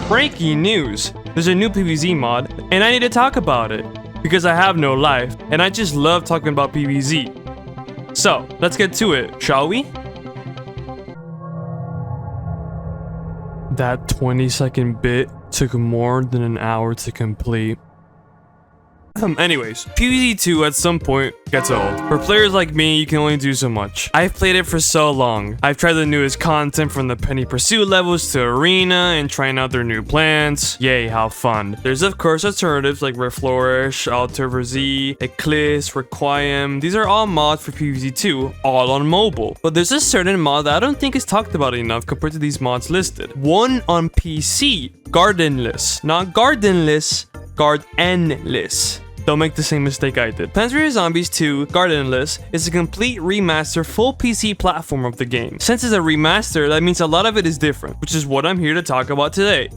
Breaking news! There's a new PVZ mod, and I need to talk about it. Because I have no life, and I just love talking about PVZ. So, let's get to it, shall we? That 20-second bit took more than an hour to complete. Anyways, PVZ 2 at some point gets old. For players like me, you can only do so much. I've played it for so long. I've tried the newest content from the Penny Pursuit levels to Arena and trying out their new plans. Yay, how fun. There's of course alternatives like Reflourish, Alter-Z, ECLISE, Requiem. These are all mods for PVZ 2, all on mobile. But there's a certain mod that I don't think is talked about enough compared to these mods listed. One on PC, Gardendless. Not Gardendless, Gardendless. Don't make the same mistake I did. Plants vs. Zombies 2 Gardendless is a complete remaster full PC platform of the game. Since it's a remaster, that means a lot of it is different, which is what I'm here to talk about today.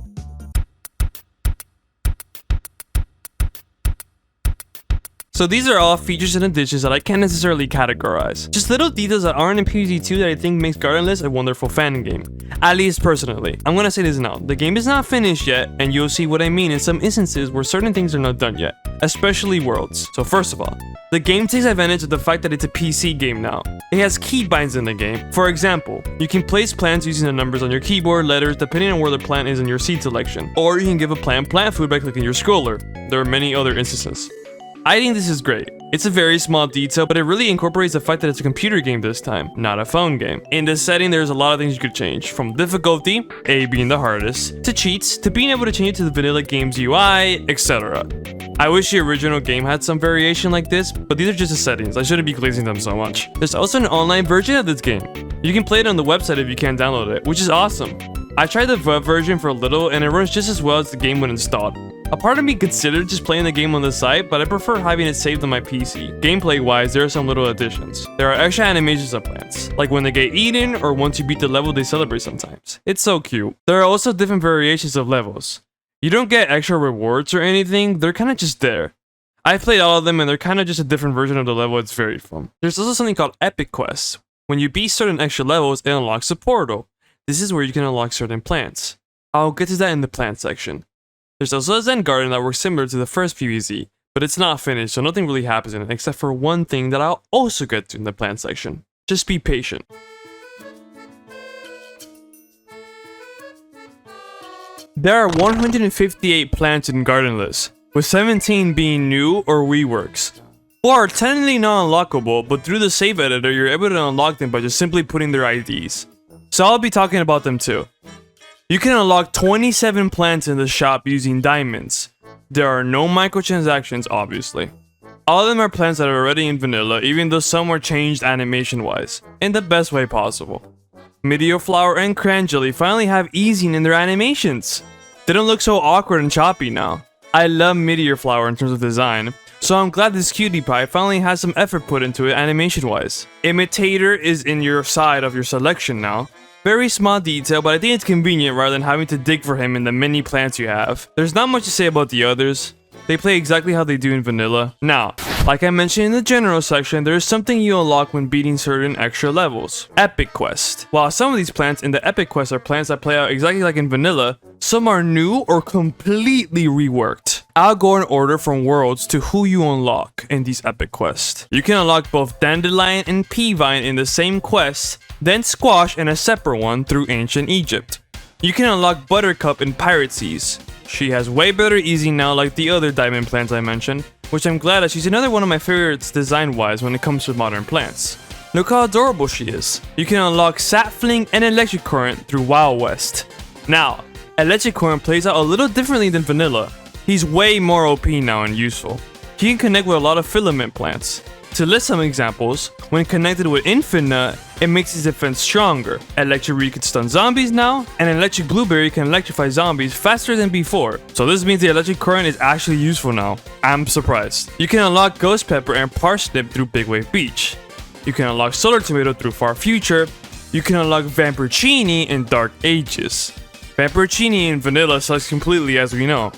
So these are all features and additions that I can't necessarily categorize. Just little details that aren't in PVZ 2 that I think makes Gardendless a wonderful fan game. At least personally. I'm gonna say this now. The game is not finished yet, and you'll see what I mean in some instances where certain things are not done yet. Especially worlds. So first of all, the game takes advantage of the fact that it's a PC game now. It has keybinds in the game. For example, you can place plants using the numbers on your keyboard, letters, depending on where the plant is in your seed selection. Or you can give a plant food by clicking your scroller. There are many other instances. I think this is great. It's a very small detail, but it really incorporates the fact that it's a computer game this time, not a phone game. In this setting, there's a lot of things you could change, from difficulty, A being the hardest, to cheats, to being able to change it to the vanilla game's UI, etc. I wish the original game had some variation like this, but these are just the settings. I shouldn't be glazing them so much. There's also an online version of this game. You can play it on the website if you can't download it, which is awesome. I tried the web version for a little, and it runs just as well as the game when installed. A part of me considered just playing the game on the site, but I prefer having it saved on my PC. Gameplay wise, there are some little additions. There are extra animations of plants, like when they get eaten or once you beat the level they celebrate sometimes. It's so cute. There are also different variations of levels. You don't get extra rewards or anything, they're kinda just there. I've played all of them and they're kinda just a different version of the level. It's very fun. There's also something called epic quests. When you beat certain extra levels, it unlocks a portal. This is where you can unlock certain plants. I'll get to that in the plant section. There's also a Zen garden that works similar to the first PVZ, but it's not finished, so nothing really happens in it except for one thing that I'll also get to in the plant section. Just be patient. There are 158 plants in Gardendless, with 17 being new or reworks. 4 are technically not unlockable, but through the save editor you're able to unlock them by just simply putting their IDs. So I'll be talking about them too. You can unlock 27 plants in the shop using diamonds. There are no microtransactions, obviously. All of them are plants that are already in vanilla, even though some were changed animation-wise, in the best way possible. Meteor Flower and Cran Jelly finally have easing in their animations. They don't look so awkward and choppy now. I love Meteor Flower in terms of design, so I'm glad this cutie pie finally has some effort put into it animation-wise. Imitator is in your side of your selection now. Very small detail, but I think it's convenient rather than having to dig for him in the many plants you have. There's not much to say about the others. They play exactly how they do in vanilla. Now, like I mentioned in the general section, there is something you unlock when beating certain extra levels. Epic Quest. While some of these plants in the Epic Quest are plants that play out exactly like in vanilla, some are new or completely reworked. I'll go in order from worlds to who you unlock in these Epic Quests. You can unlock both Dandelion and Peavine in the same quest, then Squash in a separate one through Ancient Egypt. You can unlock Buttercup in Pirate Seas. She has way better easing now like the other diamond plants I mentioned, which I'm glad as she's another one of my favorites design-wise when it comes to modern plants. Look how adorable she is. You can unlock Sapfling and Electric Current through Wildest. Now, Electric Current plays out a little differently than vanilla. He's way more OP now and useful. He can connect with a lot of filament plants. To list some examples, when connected with Infinite, it makes his defense stronger. Electric Reed can stun zombies now, and Electric Blueberry can electrify zombies faster than before. So this means the Electric Current is actually useful now. I'm surprised. You can unlock Ghost Pepper and Parsnip through Big Wave Beach. You can unlock Solar Tomato through Far Future. You can unlock Vampircini in Dark Ages. Vampircini in vanilla sucks completely as we know.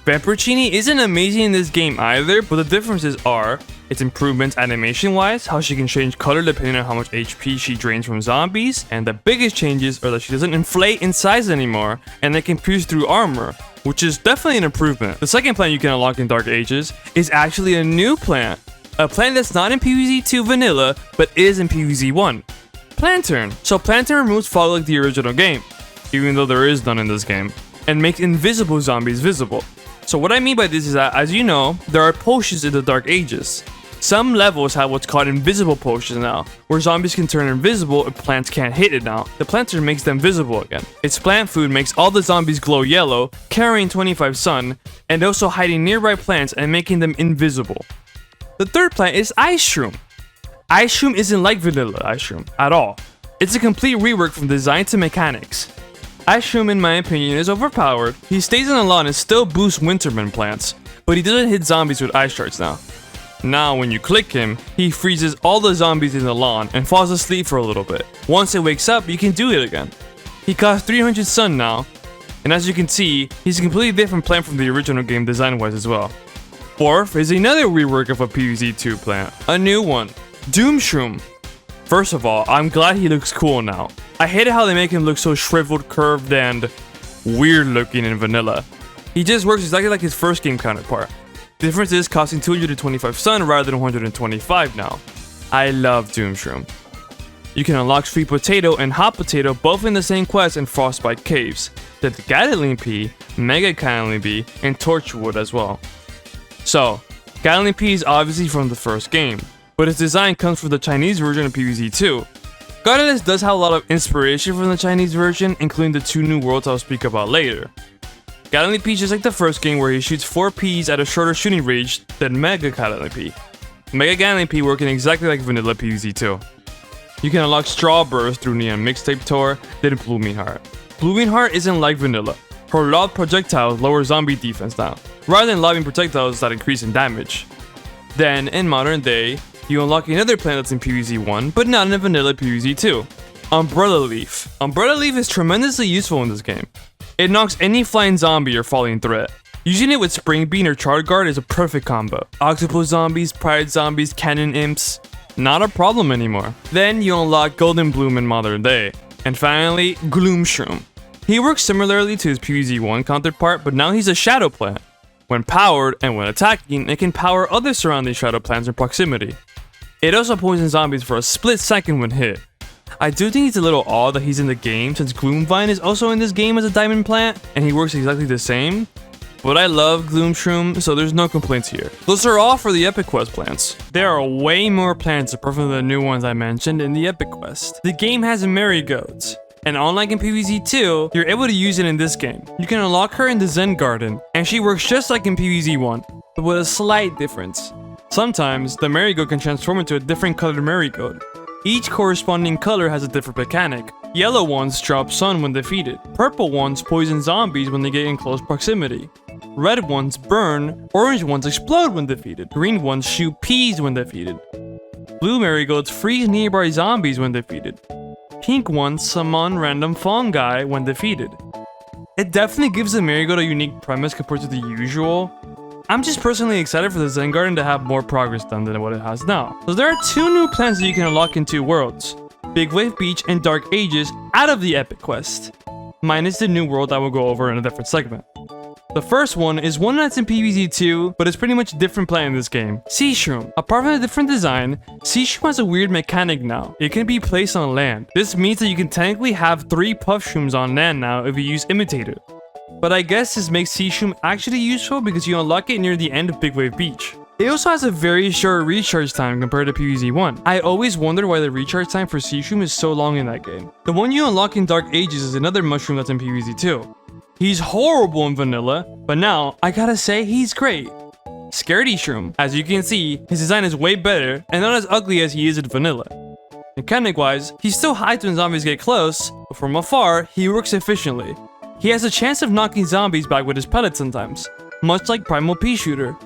Vampuccini isn't amazing in this game either, but the differences are its improvements animation-wise, how she can change color depending on how much HP she drains from zombies, and the biggest changes are that she doesn't inflate in size anymore, and it can pierce through armor, which is definitely an improvement. The second plant you can unlock in Dark Ages is actually a new plant, a plant that's not in PVZ 2 vanilla, but is in PVZ 1. Planturn. So Planturn removes fog like the original game, even though there is none in this game, and makes invisible zombies visible. So what I mean by this is that, as you know, there are potions in the Dark Ages. Some levels have what's called invisible potions now, where zombies can turn invisible if plants can't hit it now. The planter makes them visible again. Its plant food makes all the zombies glow yellow, carrying 25 sun, and also hiding nearby plants and making them invisible. The third plant is Ice Shroom. Ice Shroom isn't like vanilla Ice Shroom at all. It's a complete rework from design to mechanics. Ice Shroom, in my opinion, is overpowered. He stays on the lawn and still boosts Winterman plants, but he doesn't hit zombies with ice shards now. Now, when you click him, he freezes all the zombies in the lawn and falls asleep for a little bit. Once it wakes up, you can do it again. He costs 300 sun now, and as you can see, he's a completely different plant from the original game design-wise as well. Fourth is another rework of a PVZ 2 plant, a new one, Doom Shroom. First of all, I'm glad he looks cool now. I hated how they make him look so shriveled, curved, and weird looking in vanilla. He just works exactly like his first game counterpart. The difference is costing 225 sun rather than 125 now. I love Doom Shroom. You can unlock Sweet Potato and Hot Potato both in the same quest in Frostbite Caves. There's Gatling Pea, Mega Gatling Pea, and Torchwood as well. So, Gatling Pea is obviously from the first game, but its design comes from the Chinese version of PVZ 2. Gardendless does have a lot of inspiration from the Chinese version, including the 2 new worlds I'll speak about later. Gatling Pea is just like the first game where he shoots 4 peas at a shorter shooting range than Mega Gatling Pea. Mega Gatling Pea working exactly like vanilla PVZ 2. You can unlock Straw Burst through Neon Mixtape Tour, then Blooming Heart. Blooming Heart isn't like vanilla. Her lob projectiles lower zombie defense now, rather than lobbing projectiles that increase in damage. Then, in modern day, you unlock another plant that's in PVZ 1, but not in vanilla PVZ 2. Umbrella Leaf. Umbrella Leaf is tremendously useful in this game. It knocks any flying zombie or falling threat. Using it with Spring Bean or Charred Guard is a perfect combo. Octopus zombies, Pride zombies, cannon imps, not a problem anymore. Then you unlock Golden Bloom in modern day. And finally, Gloom Shroom. He works similarly to his PVZ 1 counterpart, but now he's a shadow plant. When powered and when attacking, it can power other surrounding shadow plants in proximity. It also poisons zombies for a split second when hit. I do think it's a little odd that he's in the game since Gloomvine is also in this game as a diamond plant and he works exactly the same. But I love Gloom Shroom, so there's no complaints here. Those are all for the Epic Quest plants. There are way more plants apart from the new ones I mentioned in the Epic Quest. The game has marigolds, and unlike in PVZ 2, you're able to use it in this game. You can unlock her in the Zen Garden, and she works just like in PVZ 1, but with a slight difference. Sometimes, the marigold can transform into a different colored marigold. Each corresponding color has a different mechanic. Yellow ones drop sun when defeated. Purple ones poison zombies when they get in close proximity. Red ones burn. Orange ones explode when defeated. Green ones shoot peas when defeated. Blue marigolds freeze nearby zombies when defeated. Pink ones summon random fungi when defeated. It definitely gives the marigold a unique premise compared to the usual. I'm just personally excited for the Zen Garden to have more progress done than what it has now. So there are 2 new plants that you can unlock in 2 worlds, Big Wave Beach and Dark Ages, out of the Epic Quest, minus the new world I will go over in a different segment. The first one is one that's in PVZ 2, but it's pretty much a different plant in this game, Sea Shroom. Apart from a different design, Sea Shroom has a weird mechanic now. It can be placed on land. This means that you can technically have 3 Puff Shrooms on land now if you use Imitator. But I guess this makes Sea Shroom actually useful because you unlock it near the end of Big Wave Beach. It also has a very short recharge time compared to PVZ 1. I always wondered why the recharge time for Sea Shroom is so long in that game. The one you unlock in Dark Ages is another mushroom that's in PVZ 2. He's horrible in vanilla, but now, I gotta say, he's great. Scaredy Shroom. As you can see, his design is way better and not as ugly as he is in vanilla. Mechanic-wise, he still hides when zombies get close, but from afar, he works efficiently. He has a chance of knocking zombies back with his pellets sometimes, much like Primal Pea Shooter.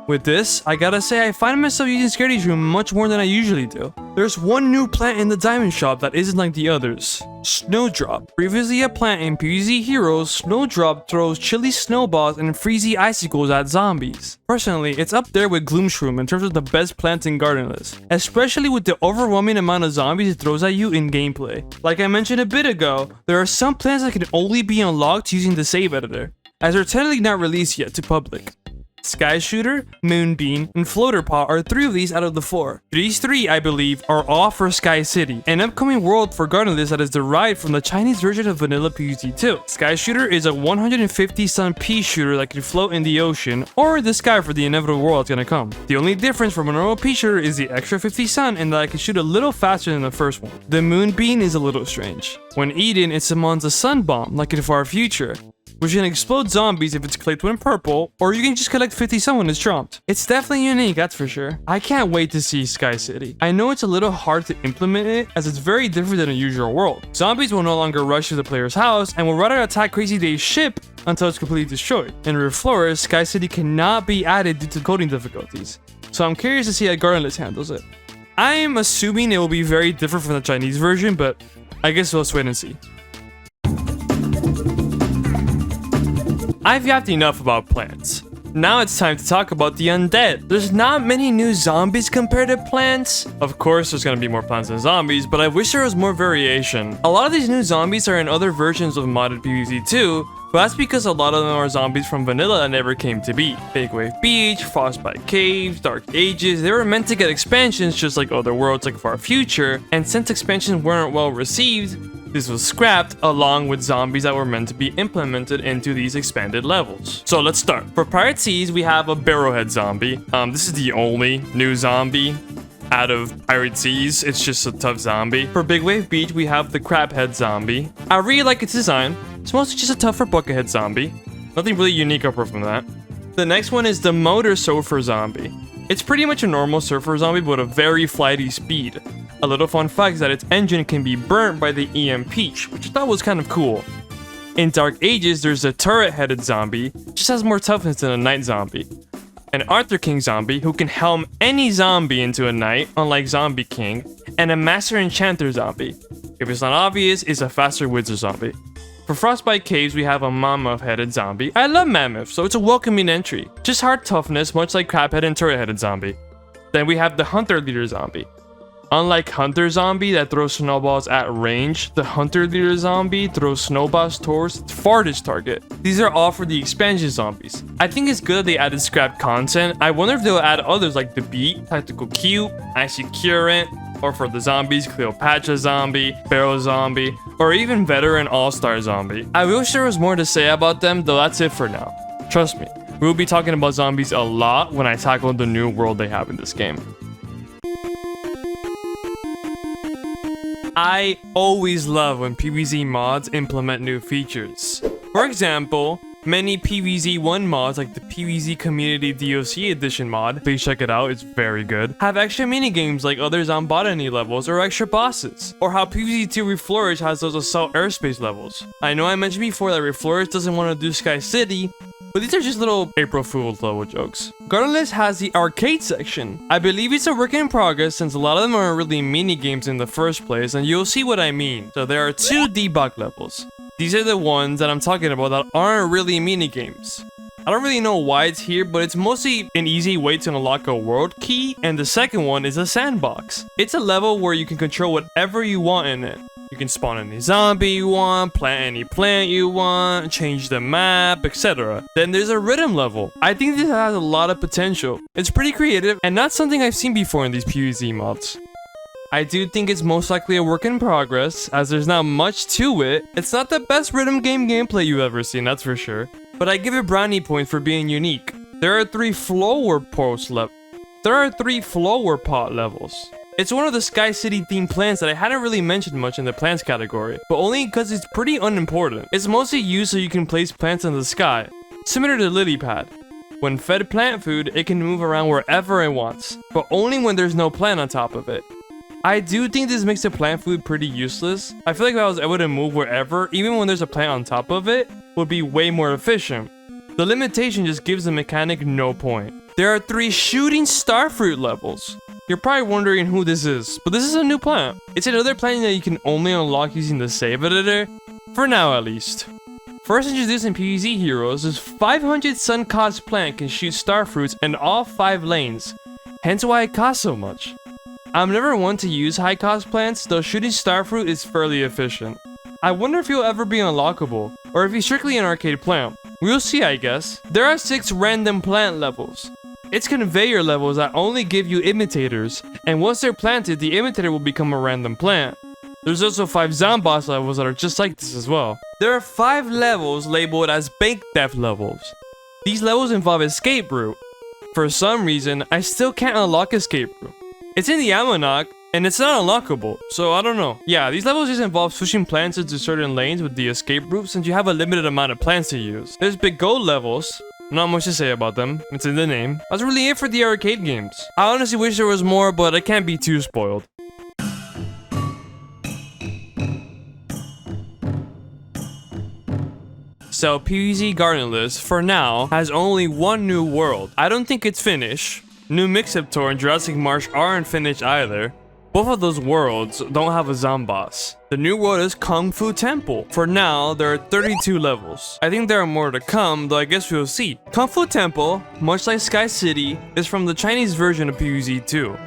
With this, I gotta say I find myself using Scaredy Shroom much more than I usually do. There's one new plant in the diamond shop that isn't like the others. Snowdrop. Previously a plant in PVZ Heroes, Snowdrop throws chilly snowballs and freezy icicles at zombies. Personally, it's up there with Gloomshroom in terms of the best plants in Gardendless, especially with the overwhelming amount of zombies it throws at you in gameplay. Like I mentioned a bit ago, there are some plants that can only be unlocked using the save editor, as they're technically not released yet to public. Sky Shooter, Moonbeam, and Floater Pot are 3 of these out of the 4. These 3, I believe, are all for Sky City, an upcoming world for Gardendless that is derived from the Chinese version of vanilla PVZ 2. Sky Shooter is a 150 sun pea shooter that can float in the ocean or the sky for the inevitable world that's gonna come. The only difference from a normal pea shooter is the extra 50 sun and that I can shoot a little faster than the first one. The Moonbeam is a little strange. When eaten, it summons a sun bomb, like in Far Future, which can explode zombies if it's clicked when purple, or you can just collect 50 sun when it's chomped. It's definitely unique, that's for sure. I can't wait to see Sky City. I know it's a little hard to implement it, as it's very different than a usual world. Zombies will no longer rush to the player's house, and will rather attack Crazy Dave's ship until it's completely destroyed. In Reflores, Sky City cannot be added due to coding difficulties, so I'm curious to see how Gardendless handles it. I am assuming it will be very different from the Chinese version, but I guess we'll just wait and see. I've yapped enough about plants. Now it's time to talk about the undead. There's not many new zombies compared to plants. Of course, there's gonna be more plants than zombies, but I wish there was more variation. A lot of these new zombies are in other versions of modded PVZ 2, but that's because a lot of them are zombies from vanilla that never came to be. Big Wave Beach, Frostbite Caves, Dark Ages, they were meant to get expansions just like other worlds like Far Future, and since expansions weren't well received, this was scrapped along with zombies that were meant to be implemented into these expanded levels. So let's start. For Pirate Seas, we have a Barrowhead zombie. This is the only new zombie out of Pirate Seas. It's just a tough zombie. For Big Wave Beach, we have the Crabhead zombie. I really like its design. It's mostly just a tougher Buckethead zombie. Nothing really unique apart from that. The next one is the Motor Surfer zombie. It's pretty much a normal surfer zombie but with a very flighty speed. A little fun fact is that its engine can be burnt by the EM Peach, which I thought was kind of cool. In Dark Ages, there's a turret-headed zombie, just has more toughness than a knight zombie. An Arthur King zombie who can helm any zombie into a knight, unlike Zombie King, and a Master Enchanter zombie. If it's not obvious, it's a faster wizard zombie. For Frostbite Caves, we have a Mammoth-headed zombie. I love Mammoth, so it's a welcoming entry. Just hard toughness, much like Crabhead and turret-headed zombie. Then we have the Hunter Leader zombie. Unlike Hunter Zombie that throws snowballs at range, the Hunter Leader Zombie throws snowballs towards its farthest target. These are all for the expansion zombies. I think it's good that they added scrapped content. I wonder if they'll add others like the Beat, Tactical Cube, Icy Current, or for the zombies, Cleopatra Zombie, Barrel Zombie, or even Veteran All-Star Zombie. I wish there was more to say about them, though that's it for now. Trust me, we will be talking about zombies a lot when I tackle the new world they have in this game. I always love when PVZ mods implement new features. For example, many PVZ 1 mods like the PVZ Community DLC Edition mod, please check it out, it's very good, have extra minigames like others on botany levels or extra bosses. Or how PVZ 2 Reflourish has those assault airspace levels. I know I mentioned before that Reflourish doesn't want to do Sky City, but these are just little April Fool's level jokes. Gardendless has the arcade section. I believe it's a work in progress since a lot of them aren't really mini games in the first place, and you'll see what I mean. So there are 2 debug levels. These are the ones that I'm talking about that aren't really mini games. I don't really know why it's here, but it's mostly an easy way to unlock a world key, and the second one is a sandbox. It's a level where you can control whatever you want in it. You can spawn any zombie you want, plant any plant you want, change the map, etc. Then there's a rhythm level. I think this has a lot of potential. It's pretty creative and not something I've seen before in these PVZ mods. I do think it's most likely a work in progress, as there's not much to it. It's not the best rhythm game gameplay you've ever seen, that's for sure. But I give it brownie points for being unique. There are 3 flower pot levels. It's one of the Sky City themed plants that I hadn't really mentioned much in the plants category, but only because it's pretty unimportant. It's mostly used so you can place plants in the sky, similar to Lily Pad. When fed plant food, it can move around wherever it wants, but only when there's no plant on top of it. I do think this makes the plant food pretty useless. I feel like if I was able to move wherever, even when there's a plant on top of it, would be way more efficient. The limitation just gives the mechanic no point. There are 3 shooting starfruit levels. You're probably wondering who this is, but this is a new plant. It's another plant that you can only unlock using the save editor, for now at least. First introduced in PVZ Heroes, this 500 sun cost plant can shoot starfruits in all 5 lanes, hence why it costs so much. I'm never one to use high cost plants, though shooting starfruit is fairly efficient. I wonder if he'll ever be unlockable, or if he's strictly an arcade plant. We'll see, I guess. There are 6 random plant levels. It's conveyor levels that only give you imitators, and once they're planted, the imitator will become a random plant. There's also 5 Zomboss levels that are just like this as well. There are 5 levels labeled as bank theft levels. These levels involve escape route. For some reason, I still can't unlock escape route. It's in the almanac, and it's not unlockable, so I don't know. Yeah, these levels just involve switching plants into certain lanes with the escape route since you have a limited amount of plants to use. There's big gold levels. Not much to say about them, it's in the name. That's really it for the arcade games. I honestly wish there was more, but I can't be too spoiled. So PVZ Gardendless, for now, has only one new world. I don't think it's finished. New Mix-Up Tour and Jurassic Marsh aren't finished either. Both of those worlds don't have a Zomboss. The new world is Kung Fu Temple. For now, there are 32 levels. I think there are more to come, though I guess we'll see. Kung Fu Temple, much like Sky City, is from the Chinese version of PVZ 2.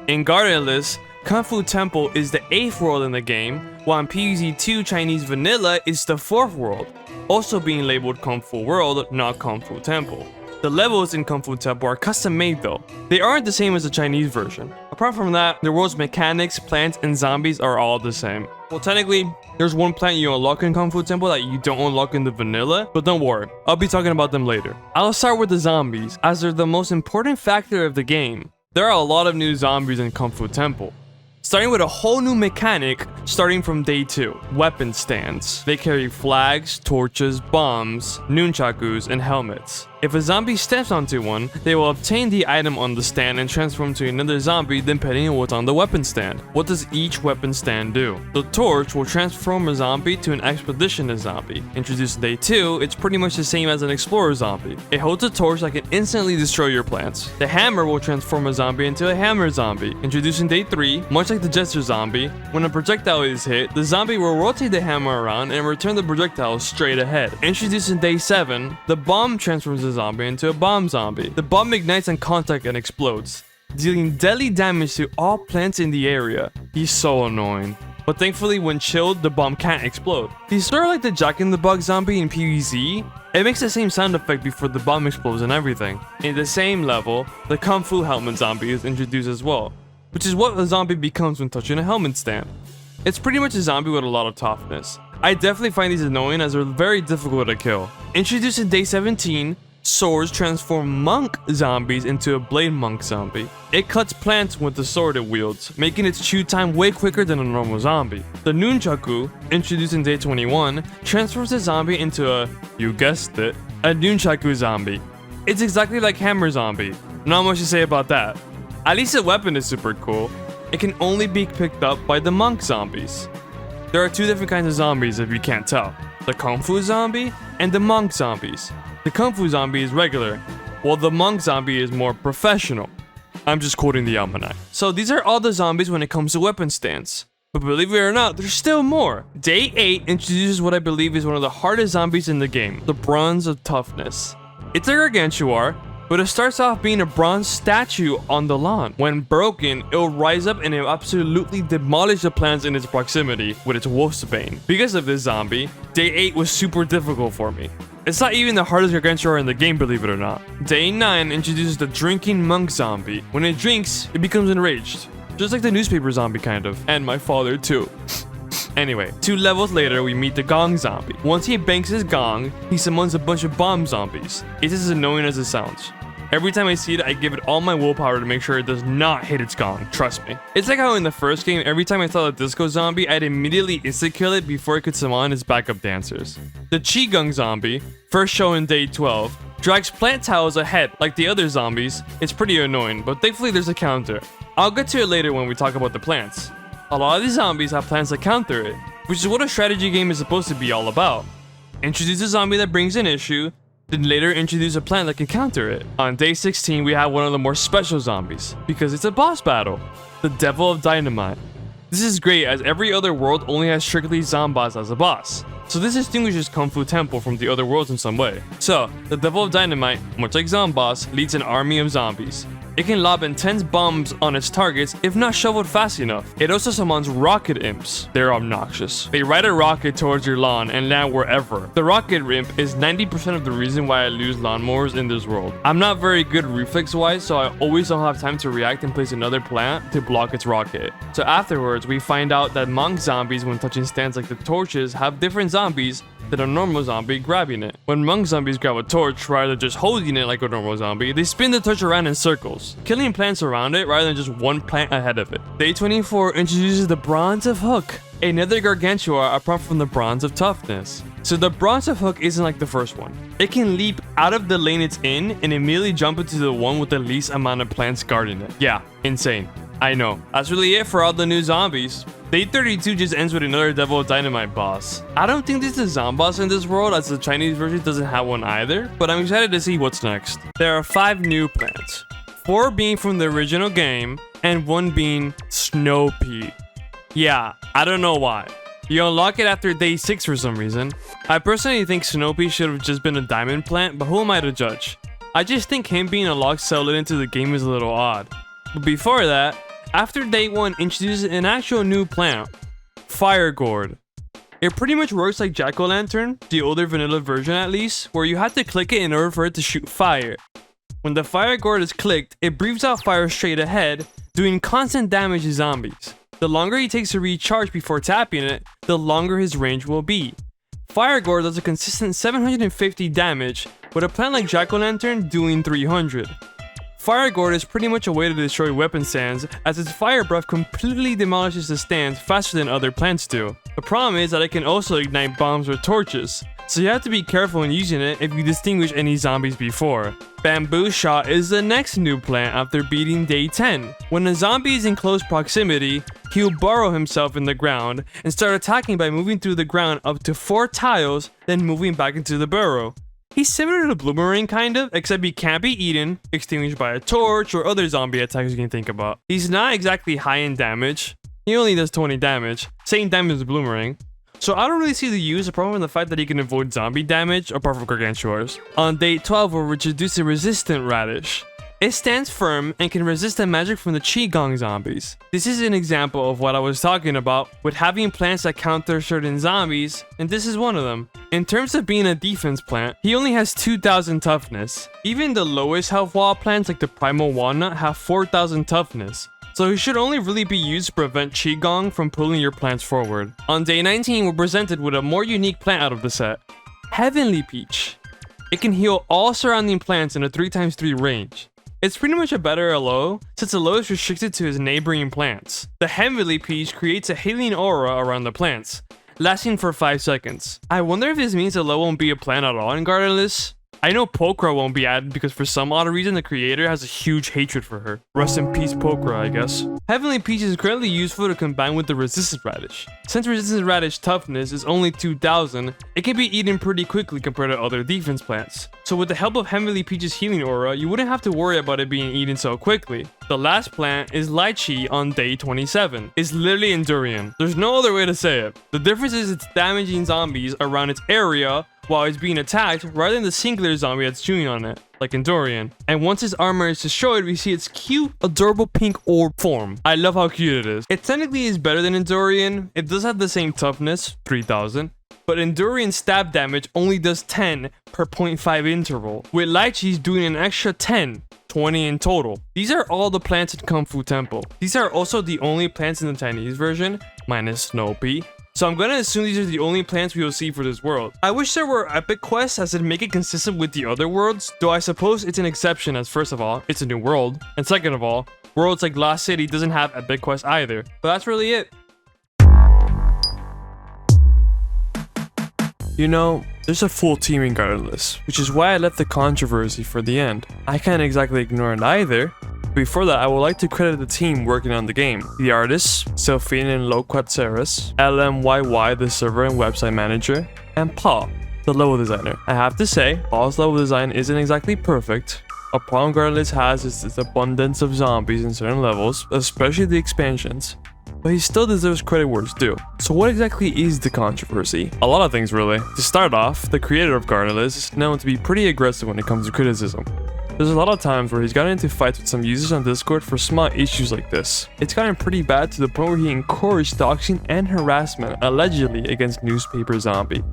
In Gardendless, Kung Fu Temple is the 8th world in the game, while in PVZ 2 Chinese Vanilla is the 4th world, also being labeled Kung Fu World, not Kung Fu Temple. The levels in Kung Fu Temple are custom made though. They aren't the same as the Chinese version. Apart from that, the world's mechanics, plants, and zombies are all the same. Well, technically, there's one plant you unlock in Kung Fu Temple that you don't unlock in the vanilla, but don't worry, I'll be talking about them later. I'll start with the zombies, as they're the most important factor of the game. There are a lot of new zombies in Kung Fu Temple. Starting with a whole new mechanic starting from day 2, weapon stands. They carry flags, torches, bombs, nunchakus, and helmets. If a zombie steps onto one, they will obtain the item on the stand and transform to another zombie depending on what's on the weapon stand. What does each weapon stand do? The torch will transform a zombie to an expeditionist zombie. Introduced in day 2, it's pretty much the same as an explorer zombie. It holds a torch that can instantly destroy your plants. The hammer will transform a zombie into a hammer zombie. Introduced in day 3, much like the jester zombie, when a projectile is hit, the zombie will rotate the hammer around and return the projectile straight ahead. Introduced in day 7, the bomb transforms a zombie into a bomb zombie. The bomb ignites on contact and explodes, dealing deadly damage to all plants in the area. He's so annoying. But thankfully, when chilled, the bomb can't explode. He's sort of like the Jack-in-the-Box zombie in PVZ. It makes the same sound effect before the bomb explodes and everything. In the same level, the Kung Fu helmet zombie is introduced as well, which is what a zombie becomes when touching a helmet stand. It's pretty much a zombie with a lot of toughness. I definitely find these annoying as they're very difficult to kill. Introduced in day 17, swords transform monk zombies into a blade monk zombie. It cuts plants with the sword it wields, making its chew time way quicker than a normal zombie. The nunchaku, introduced in day 21, transforms a zombie into a, you guessed it, a nunchaku zombie. It's exactly like hammer zombie. Not much to say about that. At least the weapon is super cool. It can only be picked up by the monk zombies. There are 2 different kinds of zombies if you can't tell. The Kung Fu zombie and the monk zombies. The Kung Fu zombie is regular, while the monk zombie is more professional. I'm just quoting the almanac. So these are all the zombies when it comes to weapon stands. But believe it or not, there's still more. Day 8 introduces what I believe is one of the hardest zombies in the game, the Bronze of Toughness. It's a gargantuar, but it starts off being a bronze statue on the lawn. When broken, it'll rise up and it'll absolutely demolish the plants in its proximity with its wolfsbane. Because of this zombie, day 8 was super difficult for me. It's not even the hardest gargantuar in the game, believe it or not. Day 9 introduces the drinking monk zombie. When it drinks, it becomes enraged. Just like the newspaper zombie kind of. And my father too. Anyway, 2 levels later, we meet the gong zombie. Once he banks his gong, he summons a bunch of bomb zombies. It's as annoying as it sounds. Every time I see it, I give it all my willpower to make sure it does not hit its gong, trust me. It's like how in the first game, every time I saw the disco zombie, I'd immediately insta-kill it before it could summon its backup dancers. The Qigong zombie, first shown in day 12, drags plant tiles ahead like the other zombies. It's pretty annoying, but thankfully there's a counter. I'll get to it later when we talk about the plants. A lot of these zombies have plants that counter it, which is what a strategy game is supposed to be all about. Introduce a zombie that brings an issue, then later introduce a plant that can counter it. On day 16, we have one of the more special zombies, because it's a boss battle, the Devil of Dynamite. This is great as every other world only has strictly zombies as a boss, so this distinguishes Kung Fu Temple from the other worlds in some way. So, the Devil of Dynamite, much like Zomboss, leads an army of zombies. It can lob intense bombs on its targets if not shoveled fast enough. It also summons rocket imps. They're obnoxious. They ride a rocket towards your lawn and land wherever. The rocket imp is 90% of the reason why I lose lawnmowers in this world. I'm not very good reflex-wise, so I always don't have time to react and place another plant to block its rocket. So afterwards, we find out that monk zombies, when touching stands like the torches, have different zombies than a normal zombie grabbing it. When monk zombies grab a torch rather than just holding it like a normal zombie, they spin the torch around in circles, killing plants around it rather than just one plant ahead of it. Day 24 introduces the Bronze of Hook, another gargantua apart from the Bronze of Toughness. So the Bronze of Hook isn't like the first one. It can leap out of the lane it's in and immediately jump into the one with the least amount of plants guarding it. Yeah, insane. I know. That's really it for all the new zombies. Day 32 just ends with another Devil of Dynamite boss. I don't think there's a Zomboss in this world as the Chinese version doesn't have one either, but I'm excited to see what's next. There are 5 new plants, 4 being from the original game and 1 being Snow Pea. Yeah, I don't know why. You unlock it after day 6 for some reason. I personally think Snow Pea should have just been a diamond plant, but who am I to judge? I just think him being unlocked solid into the game is a little odd. But before that, after day 1 introduces an actual new plant, Fire Gourd. It pretty much works like Jack-o'-lantern, the older vanilla version at least, where you have to click it in order for it to shoot fire. When the Fire Gourd is clicked, it breathes out fire straight ahead, doing constant damage to zombies. The longer he takes to recharge before tapping it, the longer his range will be. Fire Gourd does a consistent 750 damage, with a plant like Jack-o'-lantern doing 300. Fire Gourd is pretty much a way to destroy weapon stands, as its fire breath completely demolishes the stands faster than other plants do. The problem is that it can also ignite bombs or torches, so you have to be careful when using it if you distinguish any zombies before. Bamboo Shot is the next new plant after beating day 10. When a zombie is in close proximity, he'll burrow himself in the ground and start attacking by moving through the ground up to 4 tiles, then moving back into the burrow. He's similar to Bloomerang kind of, except he can't be eaten, extinguished by a torch, or other zombie attacks you can think about. He's not exactly high in damage. He only does 20 damage, same damage as Bloomerang. So I don't really see the use apart from the fact that he can avoid zombie damage apart from gargantuars. On day 12 we'll introduce a resistant radish. It stands firm and can resist the magic from the Qigong zombies. This is an example of what I was talking about with having plants that counter certain zombies, and this is one of them. In terms of being a defense plant, he only has 2,000 toughness. Even the lowest health wall plants like the Primal Walnut have 4,000 toughness. So he should only really be used to prevent Qigong from pulling your plants forward. On day 19 we're presented with a more unique plant out of the set, Heavenly Peach. It can heal all surrounding plants in a 3x3 range. It's pretty much a better aloe, since aloe is restricted to his neighboring plants. The Heavenly Peach creates a healing aura around the plants, lasting for 5 seconds. I wonder if this means aloe won't be a plant at all in Gardendless. I know Pokra won't be added because for some odd reason the creator has a huge hatred for her. Rest in peace Pokra, I guess. Heavenly Peach is currently useful to combine with the Resistant Radish. Since Resistant Radish toughness is only 2,000, it can be eaten pretty quickly compared to other defense plants. So with the help of Heavenly Peach's healing aura, you wouldn't have to worry about it being eaten so quickly. The last plant is Lychee on day 27. It's literally Endurian. There's no other way to say it. The difference is it's damaging zombies around its area while it's being attacked rather than the singular zombie that's chewing on it, like Endurian. And once his armor is destroyed, we see its cute, adorable pink orb form. I love how cute it is. It technically is better than Endurian. It does have the same toughness, 3,000. But Endurian stab damage only does 10 per 0.5 interval, with Lychee's doing an extra 10. 20 in total. These are all the plants in Kung Fu Temple. These are also the only plants in the Chinese version, minus Snow Pea. So I'm gonna assume these are the only plants we will see for this world. I wish there were epic quests as it'd make it consistent with the other worlds, though I suppose it's an exception as first of all, it's a new world, and second of all, worlds like Lost City doesn't have epic quests either. But that's really it. You know, there's a full team in Gardendless, which is why I left the controversy for the end. I can't exactly ignore it either. Before that, I would like to credit the team working on the game. The artists, Sophine and Loquat Ceres, LMYY, the server and website manager, and Paul, The level designer. I have to say, Paul's level design isn't exactly perfect. A problem Gardendless has is its abundance of zombies in certain levels, especially the expansions. But he still deserves credit where it's due. So what exactly is the controversy? A lot of things really. To start off, the creator of Gardendless is known to be pretty aggressive when it comes to criticism. There's a lot of times where he's gotten into fights with some users on Discord for small issues like this. It's gotten pretty bad to the point where he encouraged doxing and harassment, allegedly against Newspaper Zombie.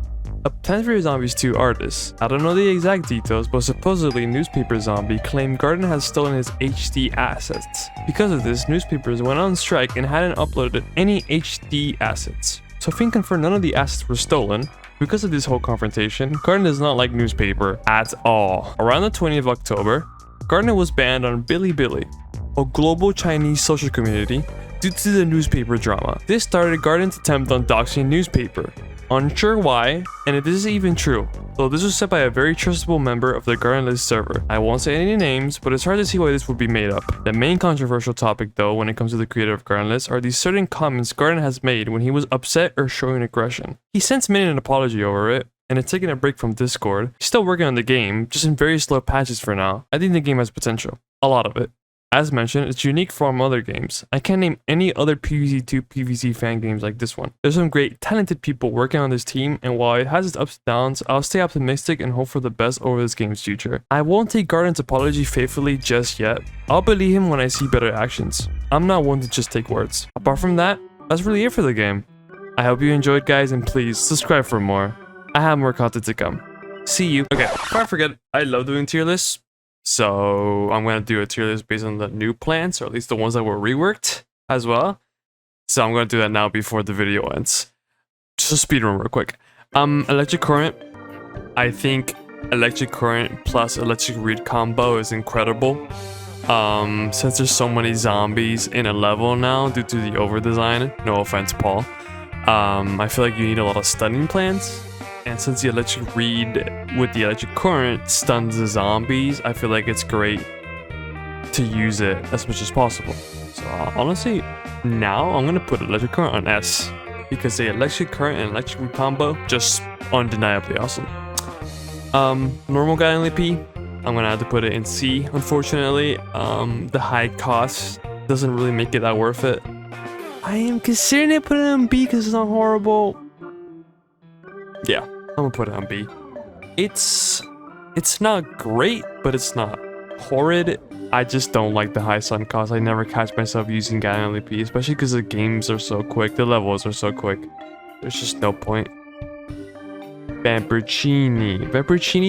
A Plants vs Zombies 2 artist. I don't know the exact details, but supposedly Newspaper Zombie claimed Garden has stolen his HD assets. Because of this, newspapers went on strike and hadn't uploaded any HD assets. So Finn confirmed none of the assets were stolen. Because of this whole confrontation, Garden does not like newspaper at all. Around the 20th of October, Garden was banned on Bilibili, a global Chinese social community, due to the newspaper drama. This started Garden's attempt on doxing newspaper. Unsure why, and if this is even true, though this was said by a very trustable member of the Gardendless server. I won't say any names, but it's hard to see why this would be made up. The main controversial topic though when it comes to the creator of Gardendless are these certain comments Garden has made when he was upset or showing aggression. He since made an apology over it, and it's taken a break from Discord. He's still working on the game, just in very slow patches for now. I think the game has potential. A lot of it. As mentioned, it's unique from other games. I can't name any other PVZ2 PVZ fan games like this one. There's some great, talented people working on this team, and while it has its ups and downs, I'll stay optimistic and hope for the best over this game's future. I won't take Garden's apology faithfully just yet. I'll believe him when I see better actions. I'm not one to just take words. Apart from that, that's really it for the game. I hope you enjoyed, guys, and please subscribe for more. I have more content to come. See you. Okay, before I forget, I love doing tier lists. So I'm going to do a tier list based on the new plants, or at least the ones that were reworked as well. So I'm going to do that now before the video ends. Just a speedrun real quick. Electric Current. I think Electric Current plus Electric Reed combo is incredible. Since there's so many zombies in a level now due to the over design. No offense, Paul. I feel like you need a lot of stunning plants. And since the Electric Reed with the Electric Current stuns the zombies, I feel like it's great to use it as much as possible. So honestly, now I'm gonna put Electric Current on S, because the Electric Current and Electric Reed combo just undeniably awesome. Normal guy only P, I'm gonna have to put it in C. Unfortunately, the high cost doesn't really make it that worth it. I am considering it putting it on B because it's not horrible. Yeah, I'm gonna put it on B. It's not great, but it's not horrid. I just don't like the high sun cost. I never catch myself using guy only P, especially because the games are so quick, the levels are so quick. There's just no point. Vampercini,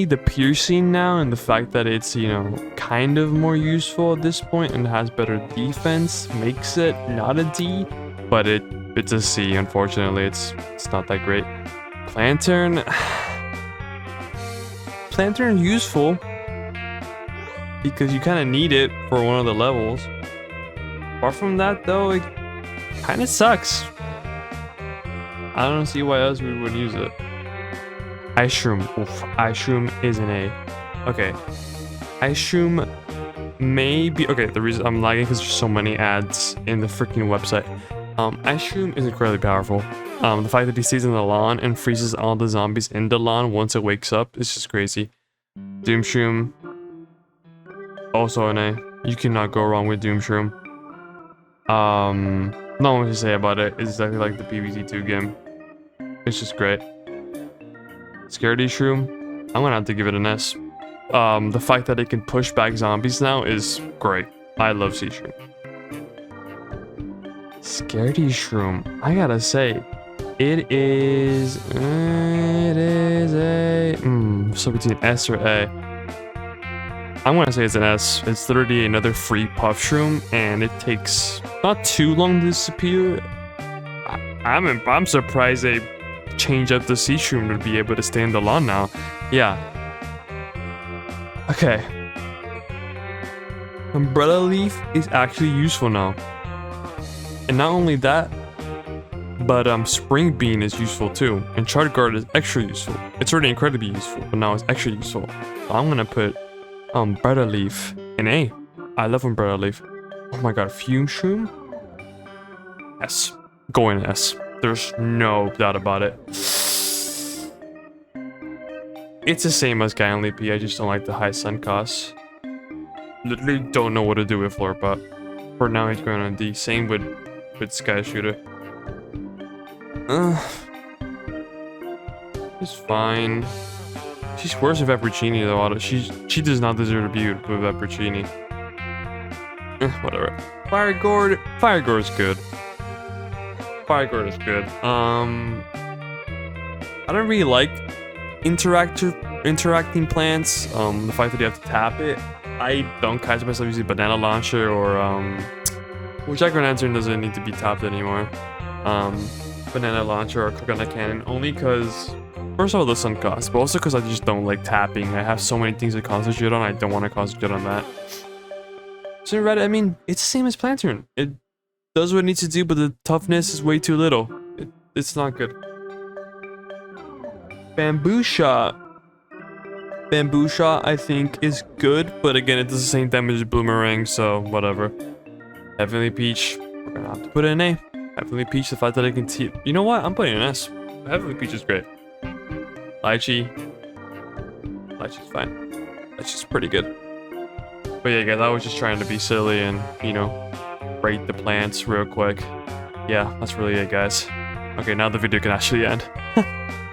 the piercing now, and the fact that it's, you know, kind of more useful at this point and has better defense makes it not a D, but it's a C. Unfortunately, it's not that great. Lantern useful because you kind of need it for one of the levels. Apart from that though, it kind of sucks. I don't see why else we would use it. Ice Shroom. Oof, Ice Shroom is an A. Okay. Ice Shroom maybe. Okay, the reason I'm lagging because there's so many ads in the freaking website. Ice Shroom is incredibly powerful. The fact that he stays in the lawn and freezes all the zombies in the lawn once it wakes up is just crazy. Doom Shroom, also an A. You cannot go wrong with Doom Shroom. Not much to say about it. It's exactly like the PVZ2 game. It's just great. Scaredy Shroom, I'm gonna have to give it an S. The fact that it can push back zombies now is great. I love Sea Shroom. Scaredy Shroom, I gotta say, it is a so between S or A. I'm gonna say it's an S. It's literally another free puff shroom, and it takes not too long to disappear. I'm surprised they changed up the sea shroom to be able to stay in the lawn now. Yeah. Okay. Umbrella Leaf is actually useful now. And not only that, but Spring Bean is useful too, and Chart Guard is extra useful. It's already incredibly useful, but now it's extra useful. So I'm gonna put Umbrella Leaf in A. I love Umbrella Leaf. Oh my god, Fume Shroom? S. Going S. There's no doubt about it. It's the same as Gangly P, I just don't like the high sun costs. Literally don't know what to do with Floor, but for now he's going on D. Same with Sky Shooter. She's fine. She's worse with Peppercini though. She does not deserve to be with Peppercini. Whatever. Fire Gourd is good. Fire Gourd is good. I don't really like interacting plants. The fact that you have to tap it. I don't catch myself using Banana Launcher or Jack O' Lantern doesn't need to be tapped anymore. Banana Launcher or Coconut Cannon only because first of all the sun cost, but also because I just don't like tapping. I have so many things to concentrate on. I don't want to concentrate on that. So Red, I mean, it's the same as Planturn. It does what it needs to do, but the toughness is way too little. It's not good. Bamboo Shot, I think, is good, but again, it does the same damage as Boomerang, so whatever. Heavenly Peach, we're gonna have to put in an A. Heavenly Peach, the fact that I can see. You know what? I'm putting an S. Heavenly Peach is great. Lychee's fine. Lychee's pretty good. But yeah, guys, I was just trying to be silly and, you know, rate the plants real quick. Yeah, that's really it, guys. Okay, now the video can actually end.